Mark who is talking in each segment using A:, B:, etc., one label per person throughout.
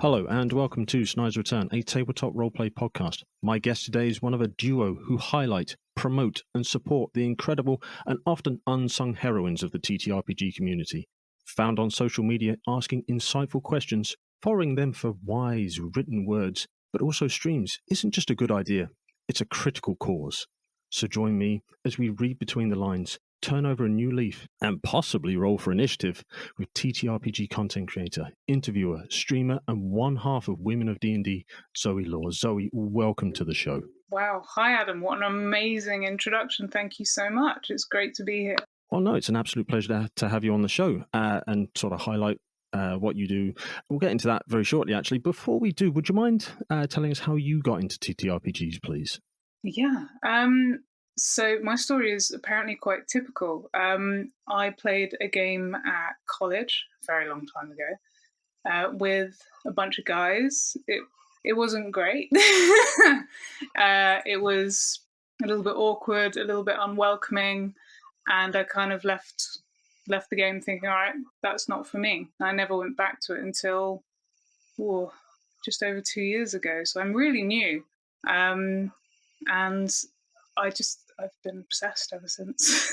A: Hello and welcome to Snide's Return, a tabletop roleplay podcast. My guest today is one of a duo who highlight, promote and support the incredible and often unsung heroines of the TTRPG community. Found on social media asking insightful questions, following them for wise written words, but also streams isn't just a good idea, it's a critical cause. So join me as we read between the lines, turn over a new leaf, and possibly roll for initiative with TTRPG content creator, interviewer, streamer, and one half of Women of DnD, Zoe Lore. Zoe, welcome to the show.
B: Wow. Hi, Adam. What an amazing introduction. Thank you so much. It's great to be here.
A: Well, no, it's an absolute pleasure to have you on the show and sort of highlight what you do. We'll get into that very shortly, actually. Before we do, would you mind telling us how you got into TTRPGs, please?
B: Yeah. So my story is apparently quite typical. I played a game at college a very long time ago with a bunch of guys. It wasn't great. It was a little bit awkward, a little bit unwelcoming, and I kind of left the game thinking, all right, that's not for me. I never went back to it until just over 2 years ago. So I'm really new. And I've been obsessed ever since.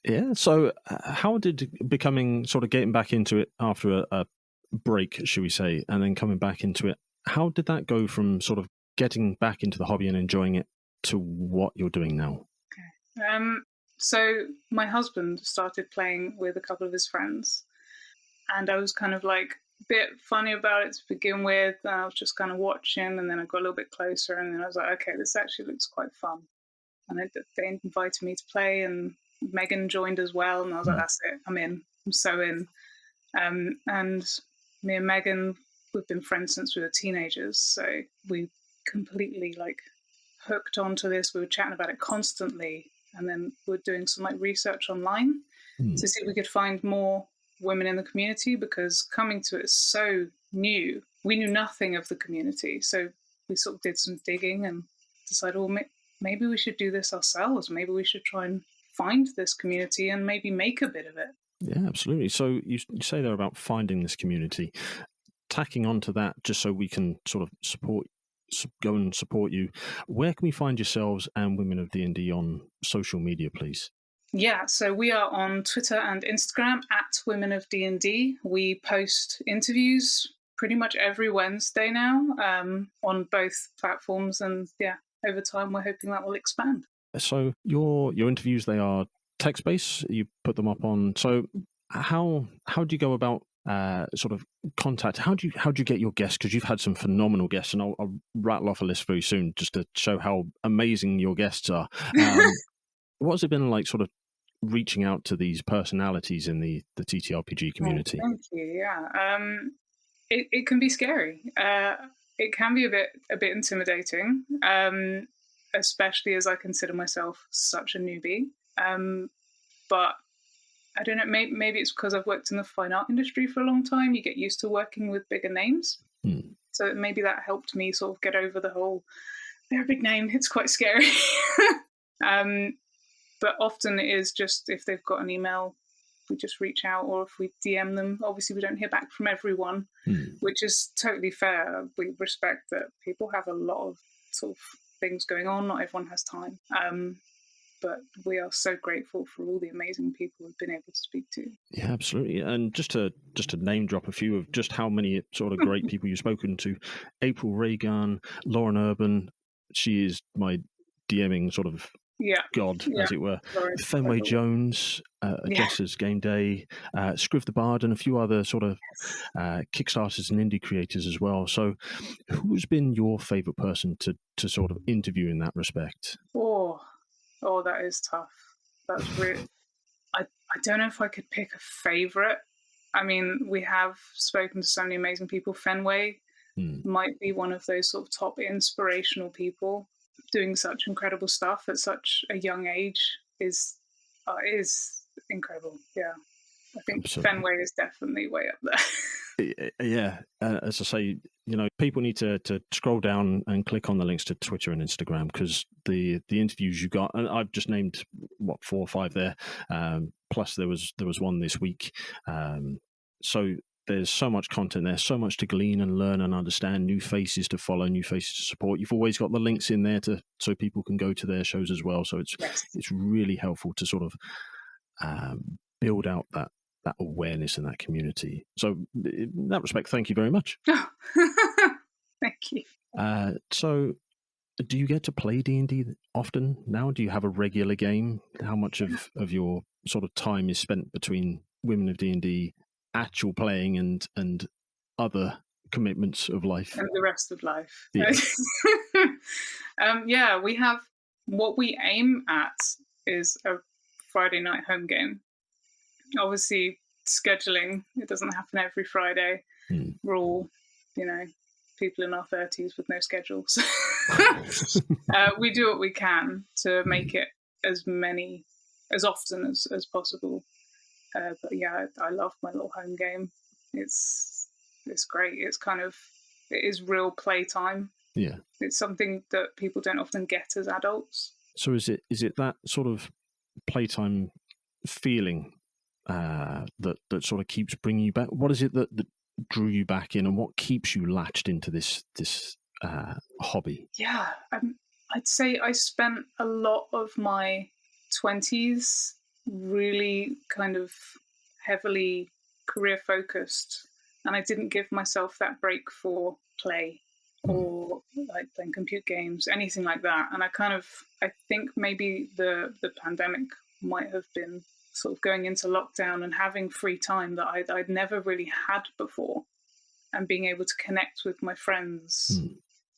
A: Yeah. So how did getting back into it after a break, should we say, and then coming back into it, how did that go from sort of getting back into the hobby and enjoying it to what you're doing now?
B: Okay. So my husband started playing with a couple of his friends, and I was kind of like a bit funny about it to begin with. And I was just kind of watching, and then I got a little bit closer, and then I was like, okay, this actually looks quite fun. And they invited me to play, and Megan joined as well, and I was like, that's it, I'm in. I'm so in. And me and Megan, we've been friends since we were teenagers, so we completely hooked onto this. We were chatting about it constantly, and then we're doing some research online to see if we could find more women in the community, because coming to it is so new. We knew nothing of the community, so we sort of did some digging and decided, well, maybe we should do this ourselves. Maybe we should try and find this community and maybe make a bit of it.
A: Yeah, absolutely. So you say there about finding this community. Tacking onto that, just so we can sort of go and support you, where can we find yourselves and Women of DnD on social media, please?
B: Yeah, so we are on Twitter and Instagram at Women of DnD. We post interviews pretty much every Wednesday now on both platforms, and yeah, over time we're hoping that will expand.
A: So your interviews, they are text-based. You put them up on. So how do you go about sort of contact? How do you get your guests? Because you've had some phenomenal guests, and I'll rattle off a list very soon just to show how amazing your guests are. What's it been like, sort of reaching out to these personalities in the TTRPG community?
B: Oh, thank you. Yeah, it can be scary. It can be a bit intimidating, especially as I consider myself such a newbie. But I don't know, maybe it's because I've worked in the fine art industry for a long time. You get used to working with bigger names. So maybe that helped me sort of get over the whole, they're a big name, it's quite scary. But often it is just if they've got an email, we just reach out, or if we DM them. Obviously, we don't hear back from everyone, which is totally fair. We respect that people have a lot of sort of things going on. Not everyone has time. But we are so grateful for all the amazing people we've been able to speak to.
A: Yeah, absolutely. And just to name drop a few of just how many sort of great people you've spoken to: April Reagan, Lauren Urban. She is my DMing sort of god, as it were. Fenway Jones, Jess's Game Day, Scriv the Bard, and a few other sort of Kickstarters and indie creators as well. So who's been your favourite person to sort of interview in that respect?
B: Oh, that is tough. That's really... I don't know if I could pick a favourite. I mean, we have spoken to so many amazing people. Fenway might be one of those sort of top inspirational people. Doing such incredible stuff at such a young age is incredible. Yeah, I think absolutely. Fenway is definitely way up there.
A: Yeah, as I say, people need to scroll down and click on the links to Twitter and Instagram, because the interviews you got, and I've just named 4 or 5 there, plus there was one this week. So there's so much content there, so much to glean and learn and understand, new faces to follow, new faces to support. You've always got the links in there so people can go to their shows as well. So it's really helpful to sort of build out that awareness in that community. So in that respect, thank you very much.
B: Thank you.
A: So do you get to play D&D often now? Do you have a regular game? How much of your sort of time is spent between Women of D&D, actual playing, and other commitments of life?
B: And the rest of life.
A: Yeah.
B: Yeah, we have, what we aim at is a Friday night home game. Obviously, scheduling, it doesn't happen every Friday. We're all, people in our 30s with no schedules. We do what we can to make it as often as possible. But yeah, I love my little home game. It's great. It is real playtime.
A: Yeah.
B: It's something that people don't often get as adults.
A: So is it that sort of playtime feeling that sort of keeps bringing you back? What is it that drew you back in, and what keeps you latched into this hobby?
B: Yeah, I'd say I spent a lot of my 20s really kind of heavily career focused, and I didn't give myself that break for play or like playing computer games, anything like that. And I think maybe the pandemic might have been sort of going into lockdown and having free time that I'd never really had before, and being able to connect with my friends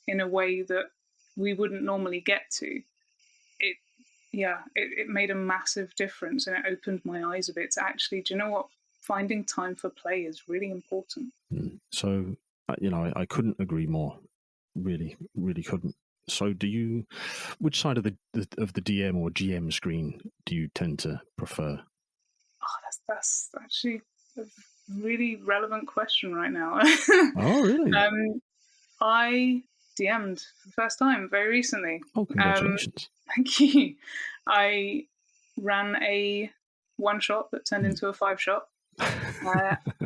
B: in a way that we wouldn't normally get to. It made a massive difference, and it opened my eyes a bit to actually, do you know what? Finding time for play is really important.
A: So, I couldn't agree more. Really, really couldn't. So, which side of the DM or GM screen do you tend to prefer?
B: Oh, that's actually a really relevant question right now.
A: Oh, really?
B: I DM'd for the first time very recently.
A: Oh, congratulations.
B: Thank you. I ran a one-shot that turned into a 5-shot,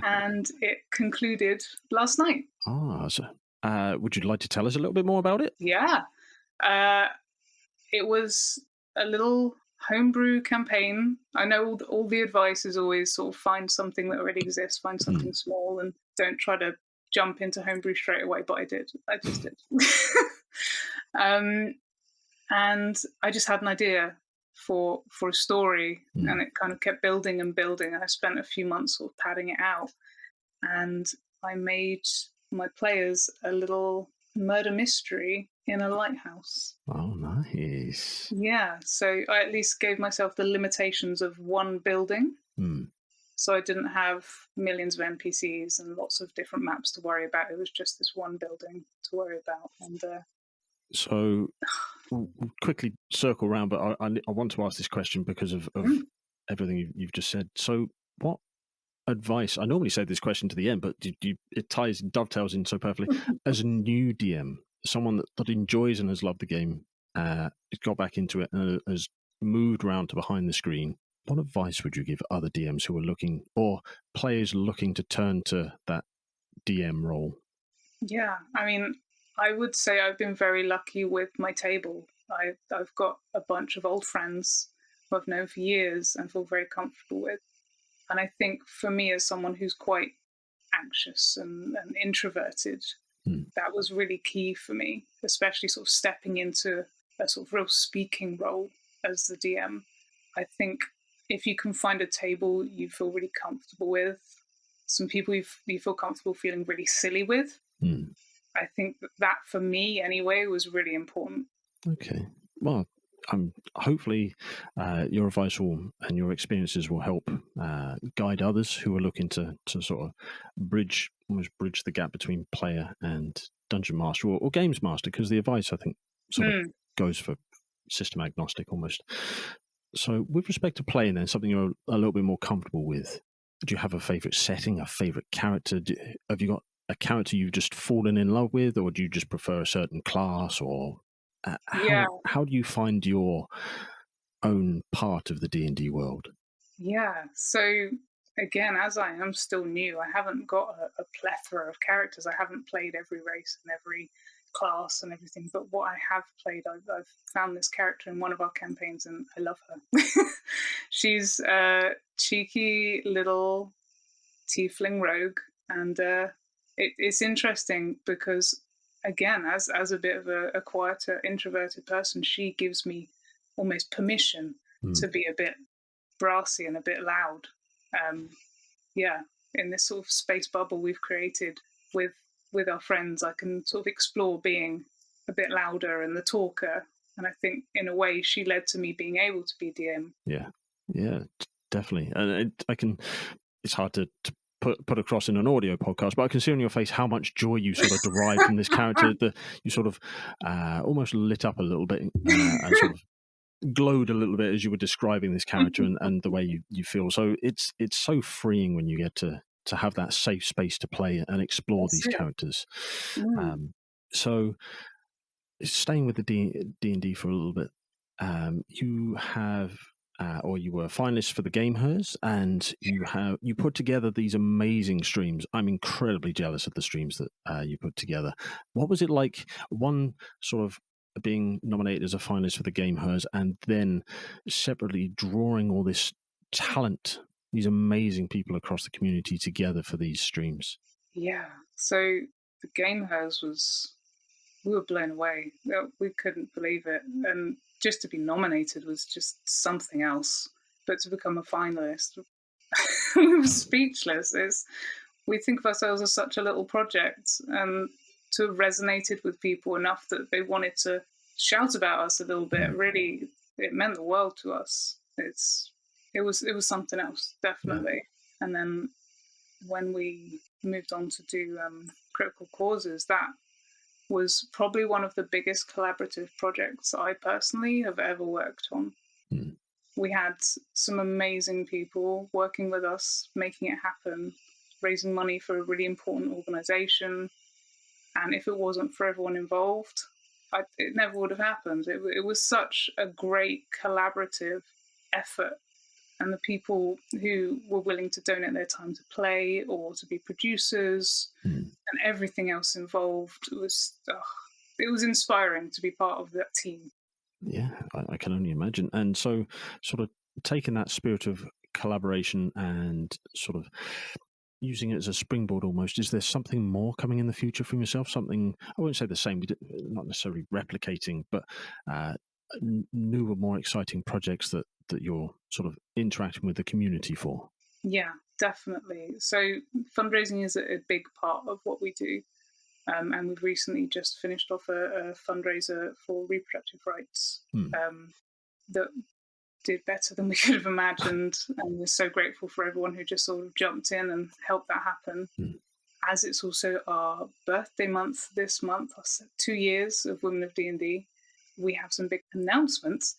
B: and it concluded last night.
A: So, would you like to tell us a little bit more about it?
B: Yeah. It was a little homebrew campaign. I know all the advice is always sort of find something that already exists, find something small, and don't try to jump into homebrew straight away, but I did. I just did. And I just had an idea for a story, and it kind of kept building and building. I spent a few months sort of padding it out, and I made my players a little murder mystery in a lighthouse.
A: Oh, nice.
B: Yeah, so I at least gave myself the limitations of one building. So I didn't have millions of NPCs and lots of different maps to worry about. It was just this one building to worry about. And
A: so we'll quickly circle around, but I want to ask this question because of everything you've just said. So what advice, I normally say this question to the end, but it dovetails in so perfectly. As a new DM, someone that enjoys and has loved the game, has got back into it and has moved around to behind the screen, what advice would you give other DMs who are looking, or players looking to turn to that DM role?
B: Yeah, I mean, I would say I've been very lucky with my table. I've got a bunch of old friends who I've known for years and feel very comfortable with. And I think for me, as someone who's quite anxious and introverted, that was really key for me, especially sort of stepping into a sort of real speaking role as the DM. I think if you can find a table you feel really comfortable with, some people you feel comfortable feeling really silly with, I think that for me anyway was really important.
A: Okay. Well, hopefully your advice and your experiences will help guide others who are looking to sort of almost bridge the gap between player and dungeon master or games master, because the advice, I think, sort of goes for system agnostic almost. So with respect to playing then, something you're a little bit more comfortable with, do you have a favourite setting, a favourite character? Have you got a character you've just fallen in love with, or do you just prefer a certain class, or how do you find your own part of the D&D world?
B: Yeah, so again, as I am still new, I haven't got a plethora of characters. I haven't played every race and every class and everything, but what I have played, I've found this character in one of our campaigns and I love her. She's a cheeky little tiefling rogue, and it's interesting because, again, as a bit of a quieter, introverted person, she gives me almost permission to be a bit brassy and a bit loud. Yeah, in this sort of space bubble we've created with our friends, I can sort of explore being a bit louder and the talker. And I think in a way she led to me being able to be DM.
A: Yeah, definitely. And it's hard to put across in an audio podcast, but I can see on your face how much joy you sort of derive from this character. You sort of almost lit up a little bit and sort of glowed a little bit as you were describing this character and the way you feel. So it's so freeing when you get to have that safe space to play and explore these characters. So staying with the D&D for a little bit, you have or you were a finalist for the GameHers, and you put together these amazing streams. I'm incredibly jealous of the streams that you put together. What was it like, one, sort of being nominated as a finalist for the GameHers, and then separately drawing all this talent, these amazing people across the community together for these streams?
B: Yeah, so the GameHers we were blown away. We couldn't believe it. And just to be nominated was just something else. But to become a finalist, we were speechless. We think of ourselves as such a little project, and to have resonated with people enough that they wanted to shout about us a little bit, really, it meant the world to us. It was something else, definitely. Yeah. And then when we moved on to do Critical Causes, that was probably one of the biggest collaborative projects I personally have ever worked on. We had some amazing people working with us, making it happen, raising money for a really important organization. And if it wasn't for everyone involved, it never would have happened. It was such a great collaborative effort. And the people who were willing to donate their time to play or to be producers and everything else involved, it was inspiring to be part of that team.
A: Yeah, I can only imagine. And so, sort of taking that spirit of collaboration and sort of using it as a springboard almost, is there something more coming in the future from yourself? Something, I won't say the same, not necessarily replicating, but newer, more exciting projects that you're sort of interacting with the community for?
B: Yeah, definitely. So fundraising is a big part of what we do. And we've recently just finished off a fundraiser for reproductive rights that did better than we could have imagined. And we're so grateful for everyone who just sort of jumped in and helped that happen. As it's also our birthday month this month, 2 years of Women of DnD, we have some big announcements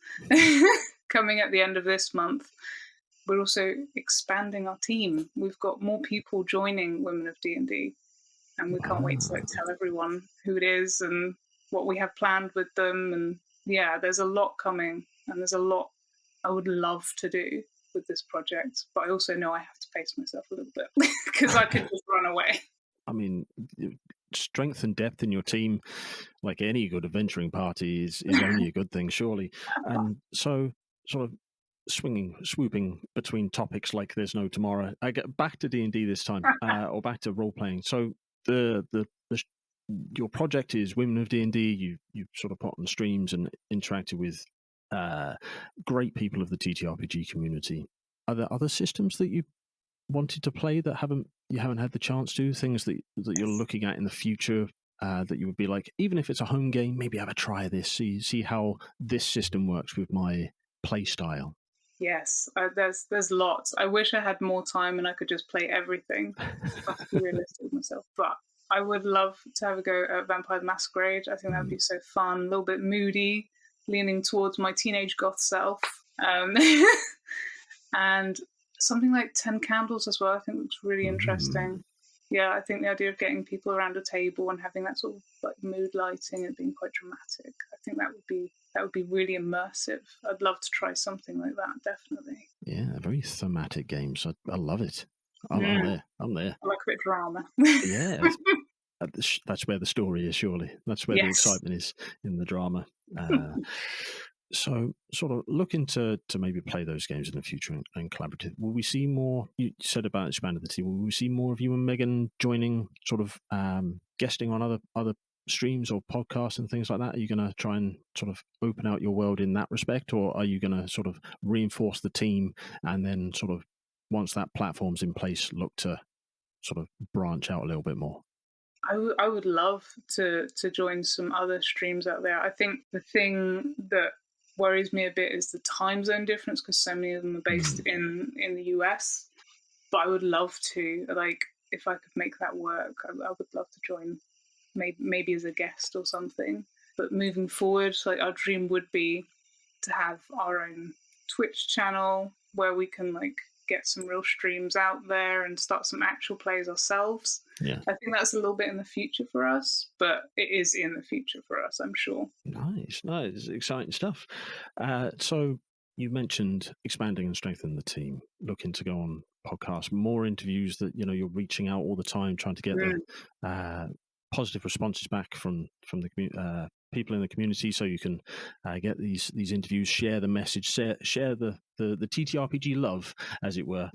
B: coming at the end of this month. We're also expanding our team. We've got more people joining Women of DnD. And we can't wait to tell everyone who it is and what we have planned with them. And yeah, there's a lot coming, and there's a lot I would love to do with this project. But I also know I have to pace myself a little bit because I could just run away.
A: I mean, strength and depth in your team, like any good adventuring party, is only a good thing, surely. And so, sort of swooping between topics like there's no tomorrow, I get back to D&D this time, or back to role playing. So your project is Women of D&D. You sort of put on streams and interacted with great people of the TTRPG community. Are there other systems that you wanted to play that you haven't had the chance to? Things that you're looking at in the future that you would be like, even if it's a home game, maybe have a try of this, see how this system works with my play style.
B: Yes, there's lots. I wish I had more time and I could just play everything. I have to be realistic with myself, but I would love to have a go at Vampire the Masquerade. I think that would be so fun, a little bit moody, leaning towards my teenage goth self. And something like 10 Candles as well, I think looks really interesting. Yeah, I think the idea of getting people around a table and having that sort of like mood lighting and being quite dramatic, I think that would be really immersive. I'd love to try something like that, definitely.
A: Yeah, very thematic games. I love it. I'm
B: Mm,
A: there. I'm there.
B: I like a bit of drama.
A: Yeah, that's where the story is. Surely that's where the
B: Yes.
A: excitement is, in the drama. So, sort of looking to maybe play those games in the future and collaborative. Will we see more? You said about expanding the team. Will we see more of you and Megan joining, sort of guesting on other streams or podcasts and things like that? Are you going to try and sort of open out your world in that respect, or are you going to sort of reinforce the team and then sort of, once that platform's in place, look to sort of branch out a little bit more?
B: I would love to join some other streams out there. I think the thing that worries me a bit is the time zone difference, because so many of them are based in the US. But I would love to, like, if I could make that work, I would love to join, maybe as a guest or something. But moving forward, like, our dream would be to have our own Twitch channel where we can, like, get some real streams out there and start some actual plays ourselves.
A: Yeah.
B: I think that's a little bit in the future for us, but it is in the future for us, I'm sure.
A: Nice, exciting stuff. So you mentioned expanding and strengthening the team, looking to go on podcasts, more interviews, that you're reaching out all the time, trying to get
B: Mm.
A: the positive responses back from the people in the community, so you can get these interviews, share the message, share the TTRPG love, as it were.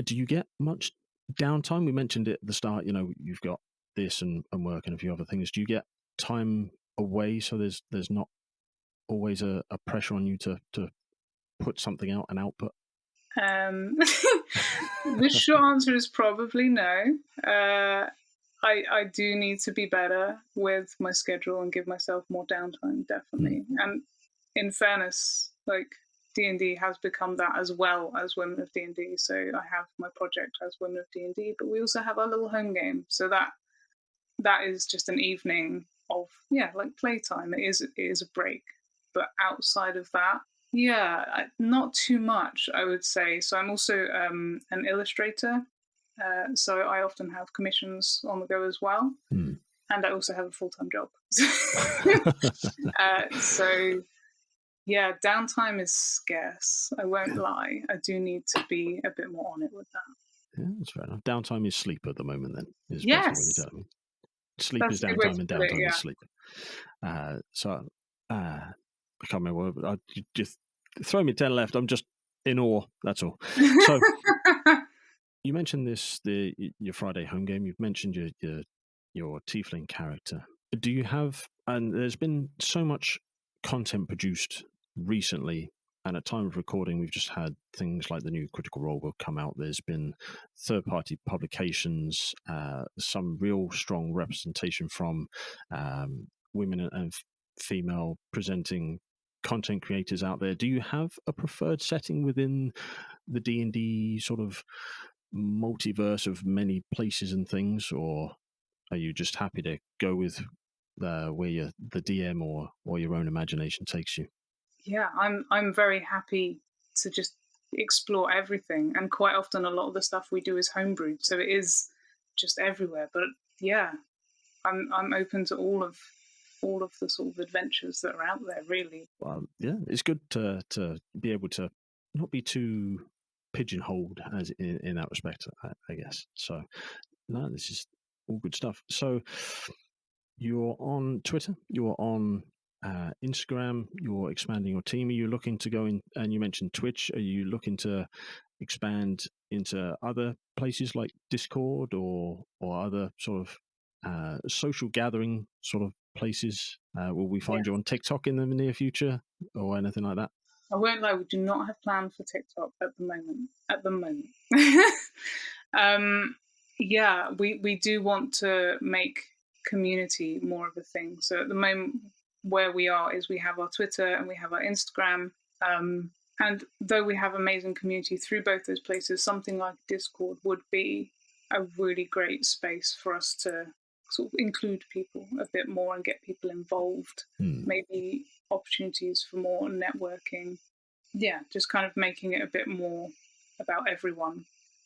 A: Do you get much downtime? We mentioned it at the start. You've got this and work and a few other things. Do you get time away, so there's not always a pressure on you to put something out and output?
B: The short answer is probably no. I do need to be better with my schedule and give myself more downtime, definitely. And in fairness, like, D&D has become that as well as Women of D&D. So I have my project as Women of D&D, but we also have our little home game. So that is just an evening of, like, playtime. It is a break. But outside of that, not too much, I would say. So I'm also an illustrator. So I often have commissions on the go as well. And I also have a full-time job. So yeah, downtime is scarce. I won't lie. I do need to be a bit more on it with that.
A: Yeah, that's fair enough. Downtime is sleep at the moment, then, is basically what you're
B: Yes,
A: telling me. Sleep
B: that's
A: is
B: a good way
A: downtime
B: to
A: and
B: put it.
A: downtime is
B: Yeah.
A: sleep. So I can't remember what, you just throw me 10 left. I'm just in awe, that's all. So you mentioned your Friday home game. You've mentioned your tiefling character. Do you have, and there's been so much content produced recently, and at time of recording, we've just had things like the new Critical Role will come out. There's been third-party publications, some real strong representation from women and female presenting content creators out there. Do you have a preferred setting within the D&D sort of multiverse of many places and things, or are you just happy to go with where the DM or your own imagination takes you?
B: Yeah, I'm very happy to just explore everything, and quite often a lot of the stuff we do is homebrewed, so it is just everywhere. But yeah, I'm open to all of the sort of adventures that are out there, really.
A: Yeah, it's good to be able to not be too pigeonholed as in that respect, I guess. So no, this is all good stuff. So you're on Twitter, you're on Instagram, you're expanding your team. Are you looking to go in, and you mentioned Twitch, are you looking to expand into other places like Discord or other sort of social gathering sort of places? Will we
B: Yeah,
A: find you on TikTok in the near future or anything like that?
B: I won't lie, we do not have plans for TikTok at the moment. At the moment. Yeah, we do want to make community more of a thing. So at the moment, where we are is we have our Twitter and we have our Instagram. And though we have amazing community through both those places, something like Discord would be a really great space for us to sort of include people a bit more and get people involved. Maybe opportunities for more networking. Yeah, just kind of making it a bit more about everyone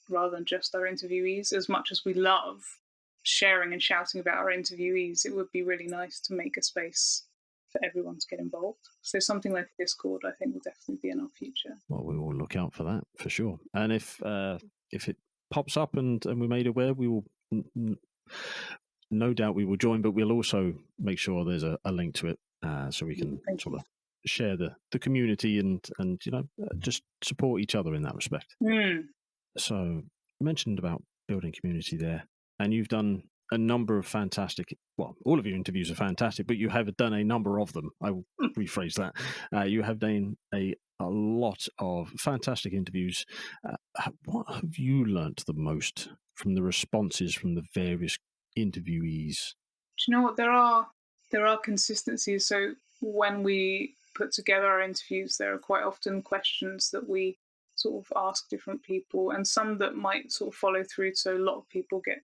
B: rather than just our interviewees. As much as we love sharing and shouting about our interviewees, it would be really nice to make a space for everyone to get involved. So something like Discord, I think, will definitely be in our future.
A: Well, we will look out for that for sure. And if it pops up and we made aware, we will no doubt we will join. But we'll also make sure there's a link to it so we can sort of share the community and just support each other in that respect. So you mentioned about building community there, and you've done a number of fantastic, well, all of your interviews are fantastic, but you have done a number of them. I will rephrase that. You have done a lot of fantastic interviews. What have you learnt the most from the responses from the various interviewees?
B: Do you know what? There are consistencies. So when we put together our interviews, there are quite often questions that we sort of ask different people, and some that might sort of follow through. So a lot of people get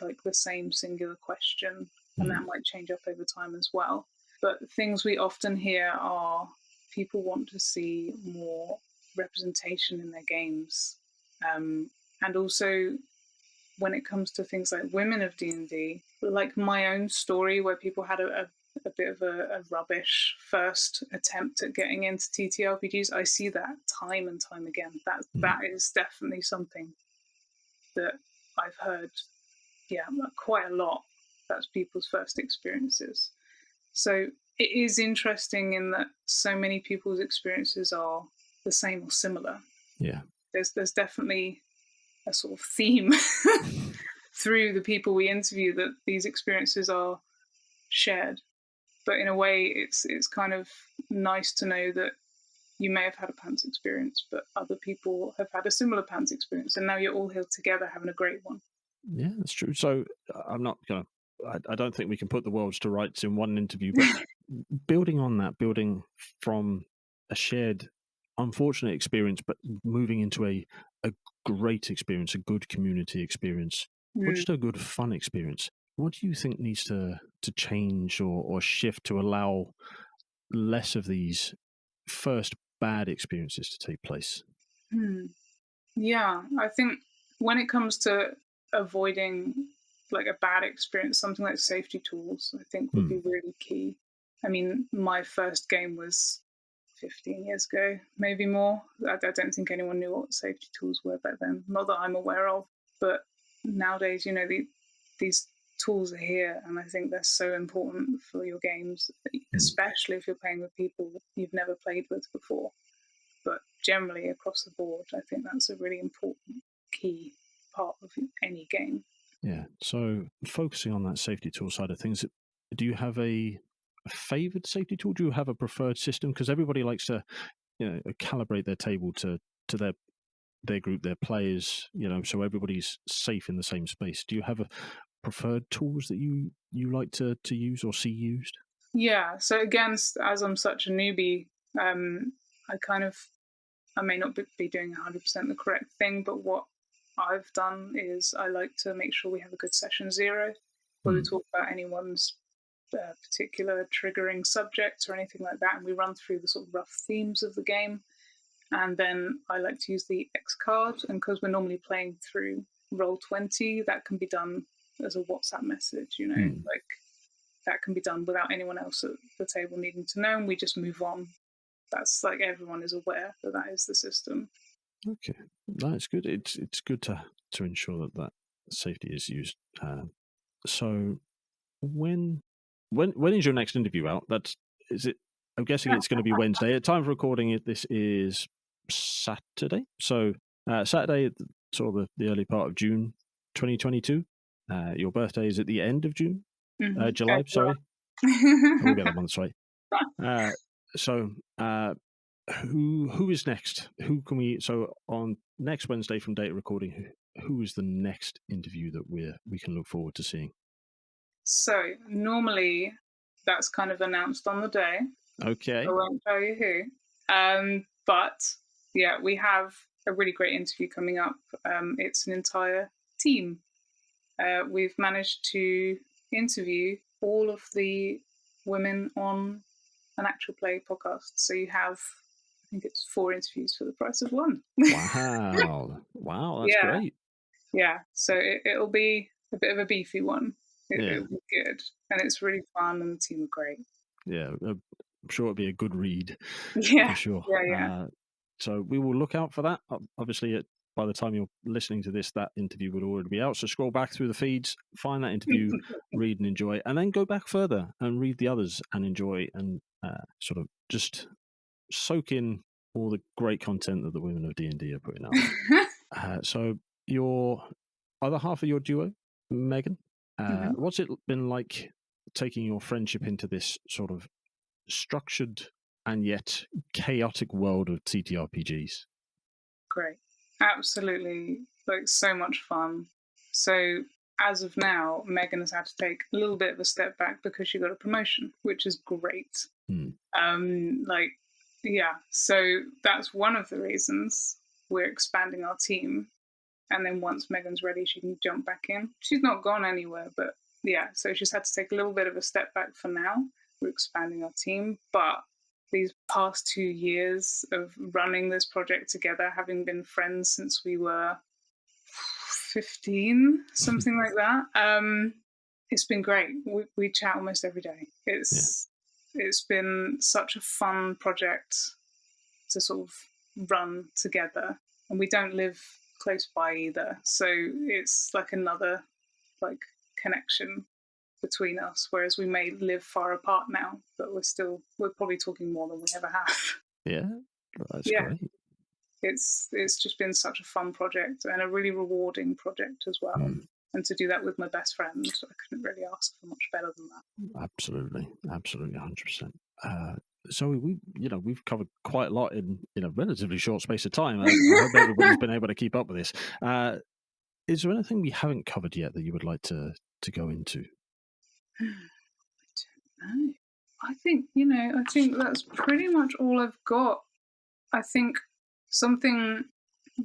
B: like the same singular question, and that might change up over time as well. But things we often hear are people want to see more representation in their games, and also when it comes to things like Women of DnD, like my own story where people had a bit of a rubbish first attempt at getting into TTRPGs, I see that time and time again. That is definitely something that I've heard, quite a lot. That's people's first experiences. So it is interesting in that so many people's experiences are the same or similar.
A: Yeah.
B: There's definitely a sort of theme through the people we interview that these experiences are shared. But in a way, it's kind of nice to know that you may have had a pants experience, but other people have had a similar pants experience, and now you're all here together having a great one.
A: Yeah, that's true. So I'm not going to, I don't think we can put the worlds to rights in one interview, but building on that, building from a shared, unfortunate experience, but moving into a great experience, a good community experience, or just a good fun experience. What do you think needs to change or shift to allow less of these first bad experiences to take place?
B: Yeah, I think when it comes to avoiding like a bad experience, something like safety tools, I think would be really key. I mean, my first game was 15 years ago, maybe more. I don't think anyone knew what safety tools were back then, not that I'm aware of. But nowadays, these tools are here, and I think they're so important for your games, especially if you're playing with people you've never played with before. But generally across the board, I think that's a really important key part of any game.
A: Yeah. So focusing on that safety tool side of things, do you have a favored safety tool? Do you have a preferred system? Because everybody likes to, calibrate their table to their group, their players, so everybody's safe in the same space. Do you have a preferred tools that you like to use or see used?
B: Yeah. So again, as I'm such a newbie, I may not be doing 100% the correct thing, but what I've done is I like to make sure we have a good session 0 where we talk about anyone's particular triggering subjects or anything like that, and we run through the sort of rough themes of the game. And then I like to use the X card, and because we're normally playing through Roll20, that can be done as a WhatsApp message, like that can be done without anyone else at the table needing to know, and we just move on. That's like everyone is aware that is the system.
A: Okay, that's good. It's good to ensure that safety is used. So when is your next interview out? I'm guessing it's going to be Wednesday. At time of recording it, this is Saturday. So Saturday, sort of the early part of June 2022. Your birthday is at the end of June? July, sorry. We'll get that one straight. So who is next? Who can we? So on next Wednesday from data recording, who is the next interview that we can look forward to seeing?
B: So normally that's kind of announced on the day.
A: Okay.
B: I won't tell you who. But yeah, we have a really great interview coming up. It's an entire team. We've managed to interview all of the women on an actual play podcast. So you have, I think it's 4 interviews for the price of 1.
A: Wow, that's great.
B: Yeah, so it'll be a bit of a beefy one. It'll be good, and it's really fun, and the team are great.
A: Yeah, I'm sure it'll be a good read
B: Yeah,
A: for sure.
B: yeah.
A: So we will look out for that. Obviously, by the time you're listening to this, that interview would already be out. So scroll back through the feeds, find that interview, read and enjoy, and then go back further and read the others and enjoy and sort of just soak in all the great content that the Women of D&D are putting out there. So your other half of your duo, Megan, what's it been like taking your friendship into this sort of structured and yet chaotic world of TTRPGs?
B: Great. Absolutely, like so much fun. So as of now, Megan has had to take a little bit of a step back because she got a promotion, which is great. Like, yeah, so that's one of the reasons we're expanding our team. And then once Megan's ready, she can jump back in. She's not gone anywhere, but yeah, so she's had to take a little bit of a step back for now. We're expanding our team, but these past 2 years of running this project together, having been friends since we were 15, something like that, it's been great. We chat almost every day. It's been such a fun project to sort of run together, and we don't live close by either, so it's like another like connection between us, whereas we may live far apart now, but we're probably talking more than we ever have.
A: Yeah, that's
B: Yeah.
A: great.
B: It's just been such a fun project and a really rewarding project as well. And to do that with my best friend, I couldn't really ask for much better than that.
A: Absolutely, 100%. So we've covered quite a lot in a relatively short space of time. I hope everybody's been able to keep up with this. Is there anything we haven't covered yet that you would like to go into?
B: I don't know. I think that's pretty much all I've got. I think something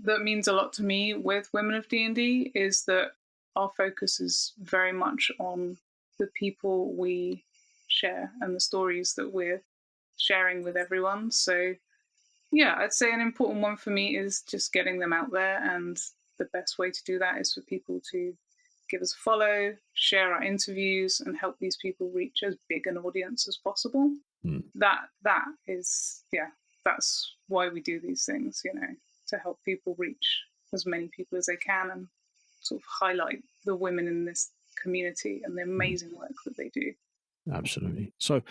B: that means a lot to me with Women of D&D is that our focus is very much on the people we share and the stories that we're sharing with everyone. So yeah, I'd say an important one for me is just getting them out there, and the best way to do that is for people to give us a follow, share our interviews, and help these people reach as big an audience as possible. That is, yeah, that's why we do these things, to help people reach as many people as they can and sort of highlight the women in this community and the amazing work that they do.
A: Absolutely. So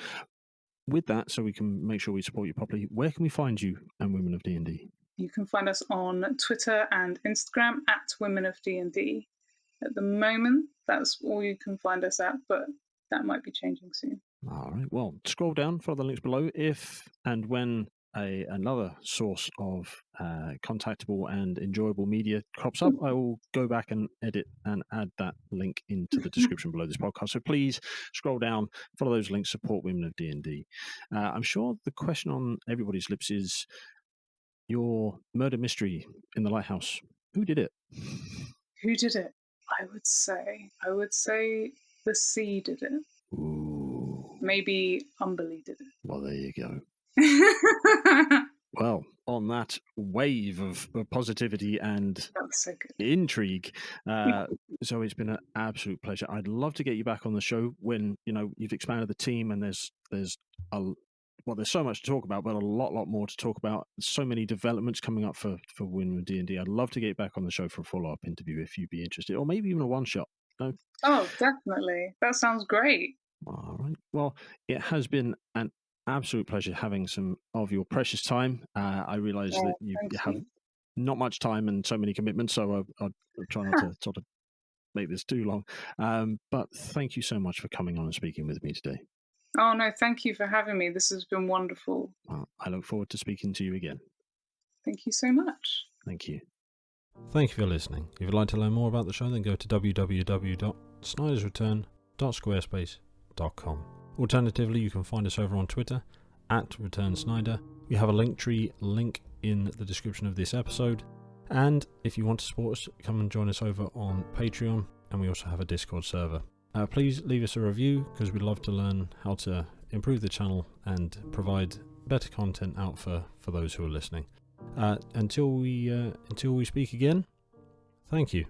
A: with that, so we can make sure we support you properly, where can we find you and Women of D&D?
B: You can find us on Twitter and Instagram at Women of D&D. At the moment, that's all you can find us at, but that might be changing soon.
A: All right. Well, scroll down, follow the links below. If and when another source of contactable and enjoyable media crops up, I will go back and edit and add that link into the description below this podcast. So please scroll down, follow those links, support Women of D&D. I'm sure the question on everybody's lips is your murder mystery in the lighthouse. Who did it?
B: Who did it? I would say the sea did it.
A: Ooh.
B: Maybe Umberly did it.
A: Well, there you go. Well, on that wave of positivity and
B: so
A: intrigue, so it's been an absolute pleasure. I'd love to get you back on the show when you've expanded the team and there's so much to talk about, but a lot more to talk about. So many developments coming up for Women of D&D. I'd love to get you back on the show for a follow-up interview if you'd be interested, or maybe even a one-shot. No?
B: Oh, definitely. That sounds great.
A: All right. Well, it has been an absolute pleasure having some of your precious time. I realize that you have not much time and so many commitments, so I'll try not to sort of make this too long. But thank you so much for coming on and speaking with me today.
B: Oh, no, thank you for having me. This has been wonderful.
A: Well, I look forward to speaking to you again.
B: Thank you so much.
A: Thank you. Thank you for listening. If you'd like to learn more about the show, then go to www.snydersreturn.squarespace.com. Alternatively, you can find us over on Twitter @ReturnSnyder. We have a Linktree link in the description of this episode. And if you want to support us, come and join us over on Patreon. And we also have a Discord server. Please leave us a review because we'd love to learn how to improve the channel and provide better content out for those who are listening. Until we speak again, thank you.